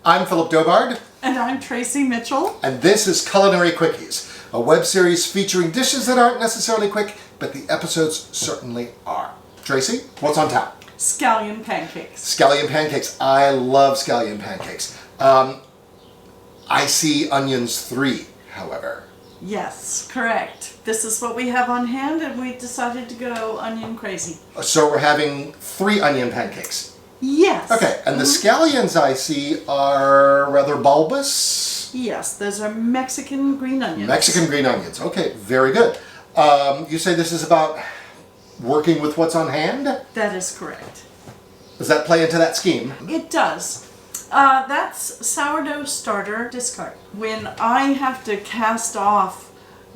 I'm Philip Dobard. And I'm Tracey Mitchell. And this is Culinary Quickies, a web series featuring dishes that aren't necessarily quick, but the episodes certainly are. Tracey, what's on tap? Scallion pancakes. Scallion pancakes. I love scallion pancakes. I see onions 3, however. Yes, correct. This is what we have on hand, and we decided to go onion crazy. So we're having 3 onion pancakes. Yes. Okay, and the scallions I see are rather bulbous. Yes, those are Mexican green onions. Mexican green onions. Okay, very good. You say this is about working with what's on hand? That is correct. Does that play into that scheme? It does. That's sourdough starter discard. When I have to cast off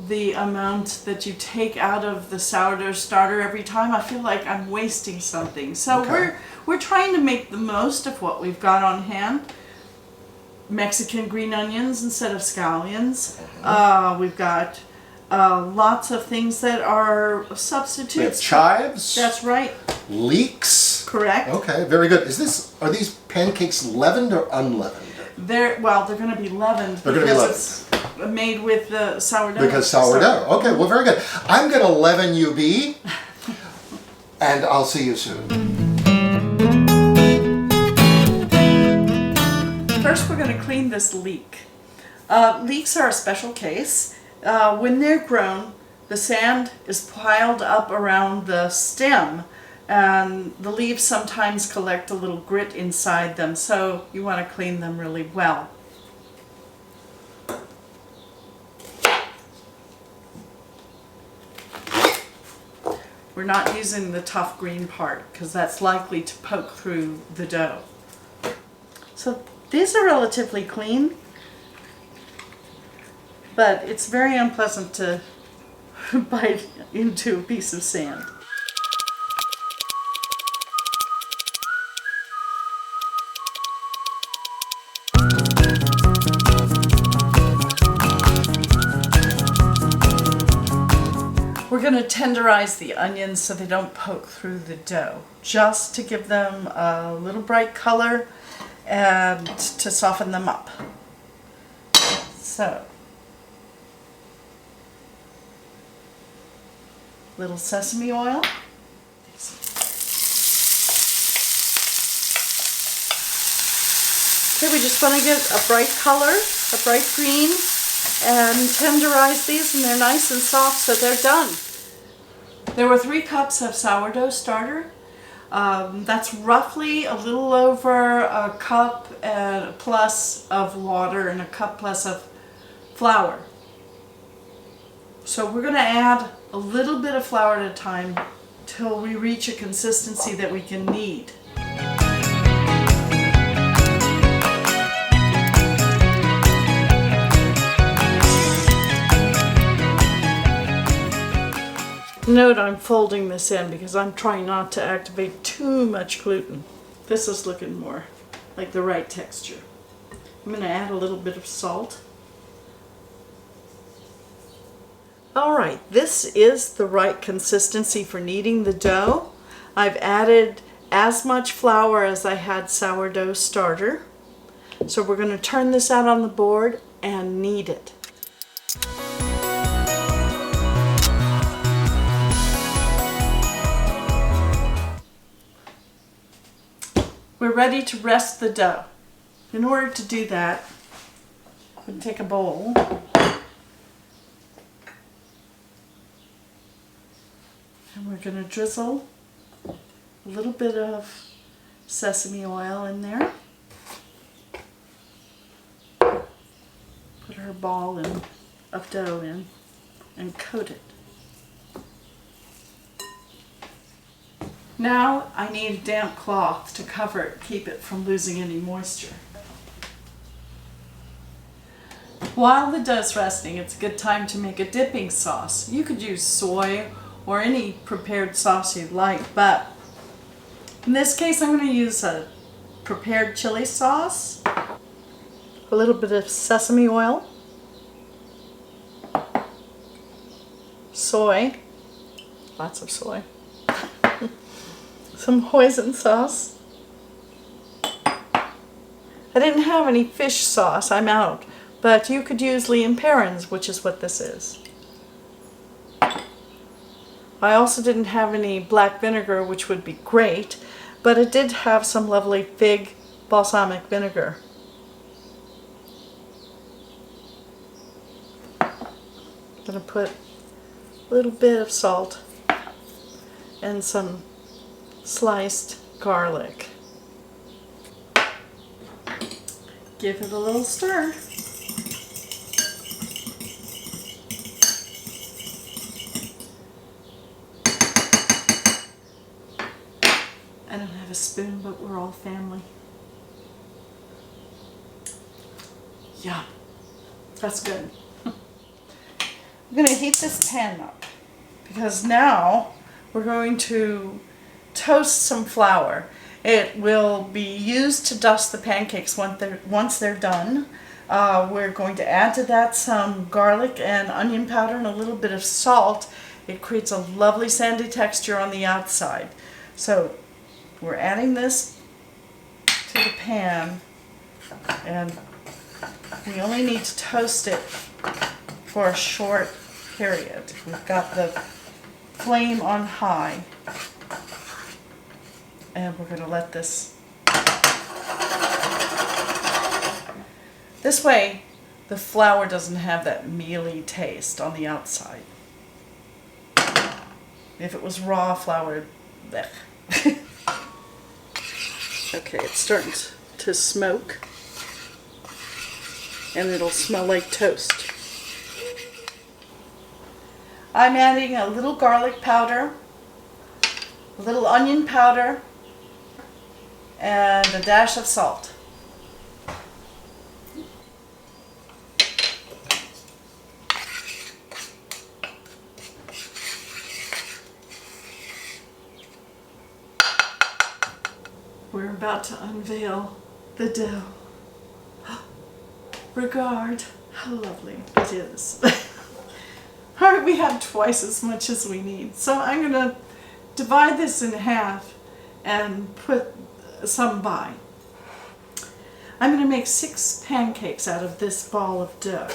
the amount that you take out of the sourdough starter every time, I feel like I'm wasting something. So Okay. we're trying to make the most of what we've got on hand. Mexican green onions instead of scallions. We've got lots of things that are substitutes. We have chives. That's right. Leeks. Correct. Okay, very good. Are these pancakes leavened or unleavened? They're going to be leavened. They're going to be leavened. It's made with sourdough. Because sourdough. Okay, well, very good. I'm going to leaven you, B, and I'll see you soon. First, we're going to clean this leek. Leeks are a special case. When they're grown, the sand is piled up around the stem, and the leaves sometimes collect a little grit inside them, so you want to clean them really well. We're not using the tough green part because that's likely to poke through the dough. So these are relatively clean, but it's very unpleasant to bite into a piece of sand. We're going to tenderize the onions so they don't poke through the dough, just to give them a little bright color and to soften them up. So, little sesame oil. Okay, we just want to get a bright color, a bright green, and tenderize these, and they're nice and soft, so they're done. There were 3 cups of sourdough starter. That's roughly a little over a cup plus of water and a cup plus of flour. So we're going to add a little bit of flour at a time till we reach a consistency that we can knead. Note I'm folding this in because I'm trying not to activate too much gluten. This is looking more like the right texture. I'm going to add a little bit of salt. Alright, this is the right consistency for kneading the dough. I've added as much flour as I had sourdough starter. So we're going to turn this out on the board and knead it. We're ready to rest the dough. In order to do that, we'll take a bowl and we're going to drizzle a little bit of sesame oil in there. Put our ball of dough in and coat it. Now I need a damp cloth to cover it, keep it from losing any moisture. While the dough's resting, it's a good time to make a dipping sauce. You could use soy or any prepared sauce you'd like, but in this case I'm going to use a prepared chili sauce, a little bit of sesame oil, soy, lots of soy, some hoisin sauce, I didn't have any fish sauce, I'm out, but you could use Lee and Perrins, which is what this is. I also didn't have any black vinegar, which would be great, but it did have some lovely fig balsamic vinegar. I'm going to put a little bit of salt and some sliced garlic. Give it a little stir. I don't have a spoon, but we're all family. Yeah, that's good. I'm going to heat this pan up because now we're going to toast some flour. It will be used to dust the pancakes once they're done. We're going to add to that some garlic and onion powder and a little bit of salt. It creates a lovely sandy texture on the outside. So we're adding this to the pan, and we only need to toast it for a short period. We've got the flame on high, and we're going to let this. This way, the flour doesn't have that mealy taste on the outside. If it was raw flour, blech. Okay, it's starting to smoke, and it'll smell like toast. I'm adding a little garlic powder, a little onion powder, and a dash of salt. We're about to unveil the dough. Regard how lovely it is. Alright, we have twice as much as we need. So I'm going to divide this in half and put some by. I'm going to make 6 pancakes out of this ball of dough.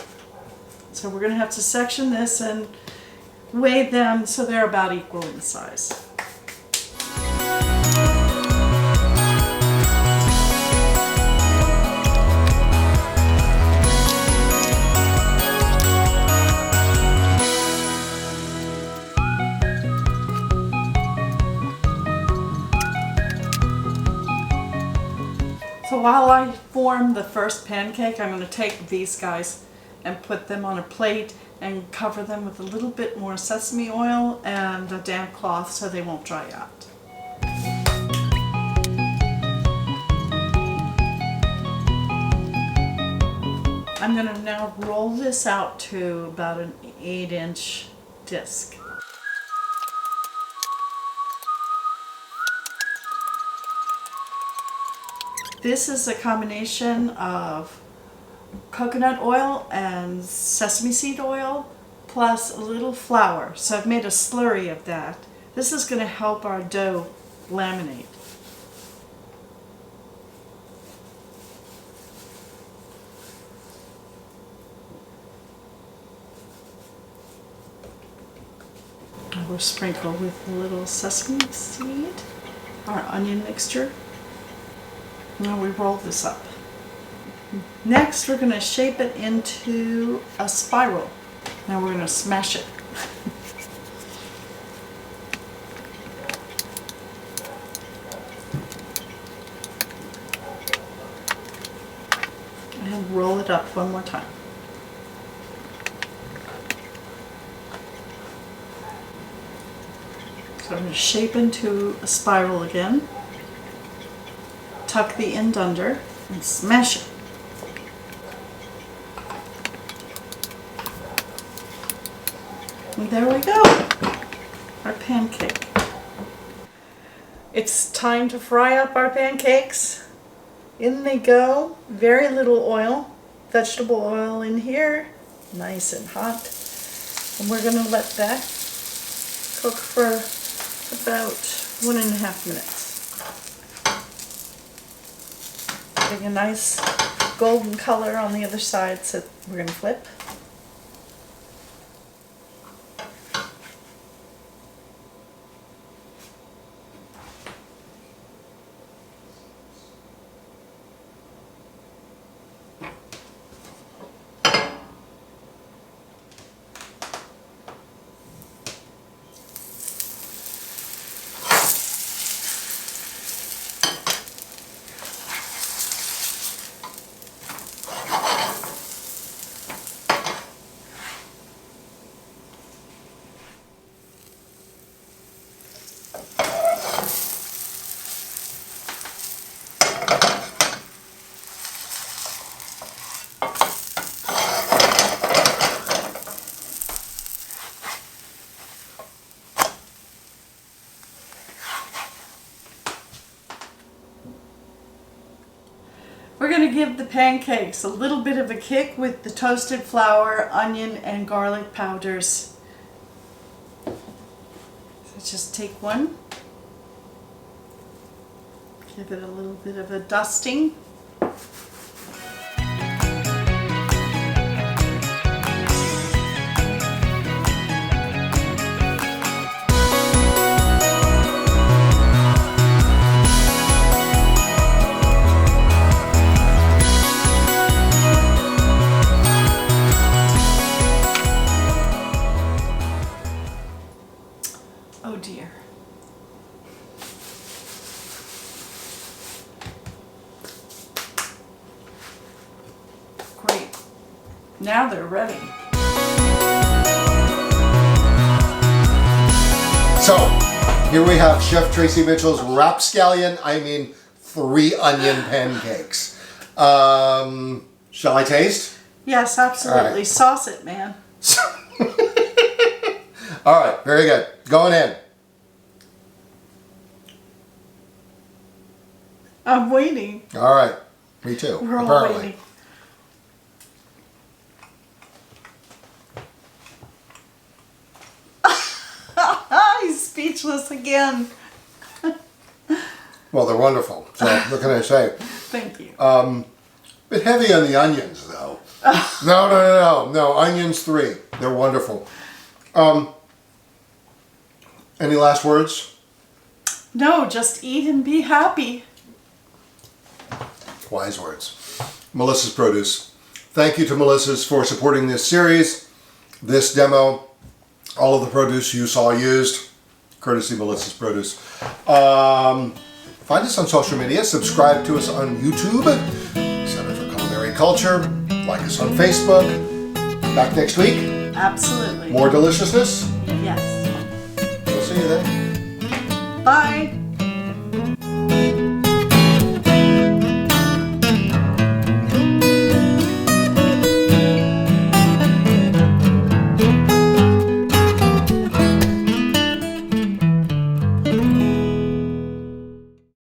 So we're going to have to section this and weigh them so they're about equal in size. So while I form the first pancake, I'm going to take these guys and put them on a plate and cover them with a little bit more sesame oil and a damp cloth so they won't dry out. I'm going to now roll this out to about an 8-inch disc. This is a combination of coconut oil and sesame seed oil plus a little flour. So I've made a slurry of that. This is going to help our dough laminate. We'll sprinkle with a little sesame seed, our onion mixture. Now we roll this up. Next we're going to shape it into a spiral. Now we're going to smash it. And roll it up one more time. So I'm going to shape into a spiral again. Tuck the end under and smash it. And there we go, our pancake. It's time to fry up our pancakes. In they go, very little oil, vegetable oil in here, nice and hot. And we're going to let that cook for about 1.5 minutes. getting a nice golden color on the other side, so we're going to flip. We're going to give the pancakes a little bit of a kick with the toasted flour, onion, and garlic powders. So just take one, give it a little bit of a dusting. Oh dear. Great. Now they're ready. So, here we have Chef Tracey Mitchell's rapscallion, three-onion pancakes. Shall I taste? Yes, absolutely. All right. Sauce it, man. All right, very good. Going in. I'm waiting. All right, me too. We're all apparently. waiting. He's speechless again. Well, they're wonderful. So what can I say? Thank you. Bit heavy on the onions, though. No. Onions 3. They're wonderful. Any last words? No, just eat and be happy. Wise words. Melissa's Produce. Thank you to Melissa's for supporting this series, this demo, all of the produce you saw used, courtesy Melissa's Produce. Find us on social media, subscribe to us on YouTube, Center for Culinary Culture, like us on Facebook. Back next week. Absolutely. More deliciousness. Yes. We'll see you then. Bye.